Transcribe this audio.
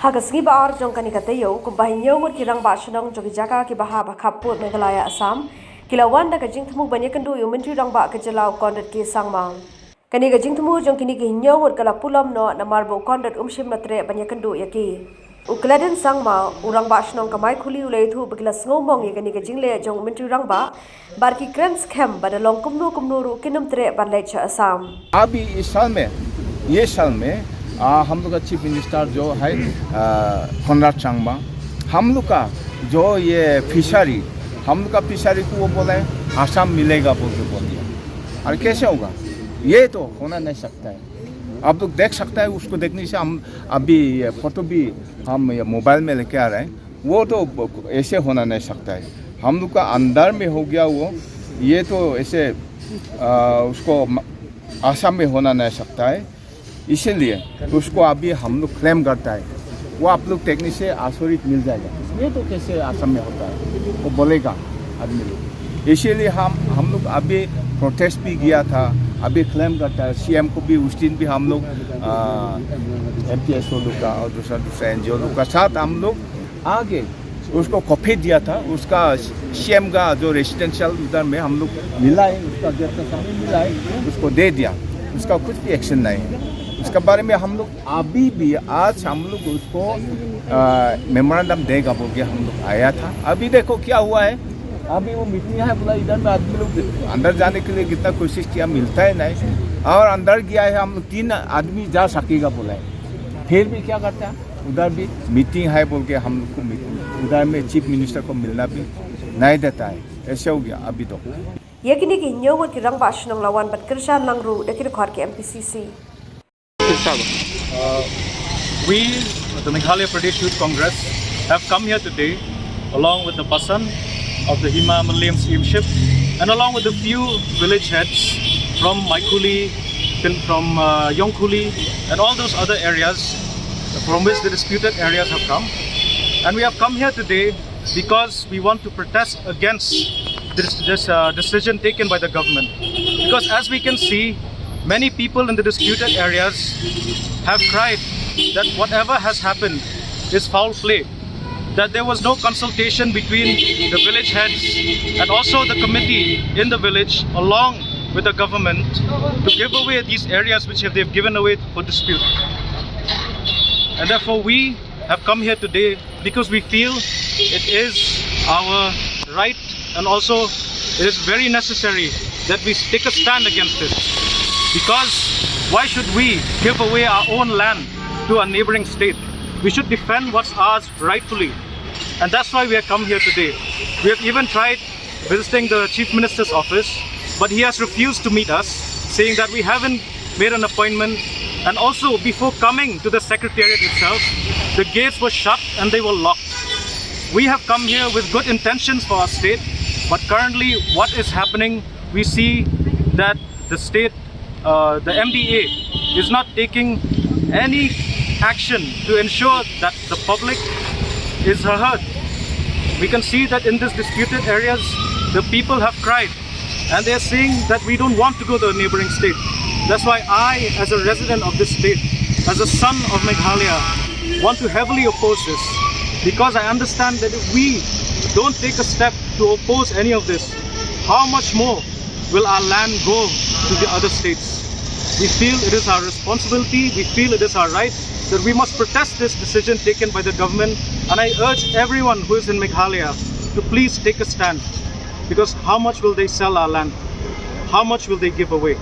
Hagasngi ba ar jong kani katayo kumbahinyo ngut ki Rangbah Shnong jogi jaka ki baha ba Khappud Meghalaya Assam kilawan da kajing temu banyakandu yu menteri Rangbah kejelau Conrad ki sangmang kani kajing temu jong kini ki hinyo ngut kala pulam no namar bo Conrad umshim na Treh banyakandu yaki ukladen sangma Rangbah Shnong kamai khuli ulai thu bakila ngomong ye kani kajing le jong menteri Rangbah bar ki krens khem badalong kumnu ru kinum Treh barlai cha Assam अभी इस साल में हम लोग का chief minister जो है Conrad चांगमा हम लोग का जो ये फिशरी हम लोग का फिशरी को वो बोले आसाम मिलेगा बोल के बोल दिया और कैसे होगा ये तो होना नहीं सकता है आप लोग देख सकता है उसको देखने से हम अभी फोटो भी हम मोबाइल में लेके आ रहे हैं वो तो ऐसे होना नहीं सकता है हम लोग का अंदर में हो गया वो ये तो ऐसे उसको आसाम में होना नहीं सकता है इसीलिए उसको अभी हम लोग क्लेम करता है वो आप लोग टेक्निक से आश्चर्य मिल जाएगा ये तो कैसे आसाम में होता है वो बोलेगा आदमी लोग इसीलिए हम लोग अभी प्रोटेस्ट भी किया था अभी क्लेम करता है सीएम को भी उस दिन भी हम लोग MPSO लोग का और दूसरा NGO लोग का साथ हम लोग आगे उसको कॉपी दिया था उसका सीएम का जो रेसिडेंशियल उधर में हम लोग मिला है उसका गेट का सामने मिला है उसको दे दिया उसका कुछ भी एक्शन नहीं है उसके बारे में हम लोग अभी भी आज हम लोग उसको मेमोरेंडम देगा बोल के हम लोग आया था अभी देखो क्या हुआ है अभी वो मीटिंग है बोला इधर में आदमी लोग अंदर जाने के लिए कितना कोशिश किया मिलता है नहीं और अंदर गया है हम लोग 3 आदमी जा सकेगा बोला है फिर भी क्या करता है उधर भी मीटिंग है बोल के हम लोग को मीटिंग उधर में चीफ मिनिस्टर को मिलना भी नहीं देता है ऐसे हो गया अभी तो ये kini ki nyogo ki Rangbah Shnong lawan bat kershan langru dekir khor ki MPCC we the Meghalaya Pradesh Youth Congress have come here today along with the Basan of the Himalayan steamship and along with a few village heads from Maikuli, from Yongkuli and all those other areas from which the disputed areas have come. And we have come here today because we want to protest against this decision taken by the government. Because as we can see, many people in the disputed areas have cried that whatever has happened is foul play, that there was no consultation between the village heads and also the committee in the village along with the government to give away these areas which they've given away for dispute. And therefore we have come here today because we feel it is our right and also it is very necessary that we take a stand against this. Because why should we give away our own land to a neighboring state? We should defend what's ours rightfully. And that's why we have come here today. We have even tried visiting the Chief Minister's office, but he has refused to meet us, saying that we haven't made an appointment. And also before coming to the Secretariat itself, the gates were shut and they were locked. We have come here with good intentions for our state, but currently what is happening, we see that the state, the MDA is not taking any action to ensure that the public is heard. We can see that in these disputed areas, the people have cried and they are saying that we don't want to go to a neighboring state. That's why I, as a resident of this state, as a son of Meghalaya, want to heavily oppose this. Because I understand that if we don't take a step to oppose any of this, how much more will our land go to the other states? We feel it is our responsibility, we feel it is our right, that we must protest this decision taken by the government. And I urge everyone who is in Meghalaya to please take a stand. Because how much will they sell our land? How much will they give away?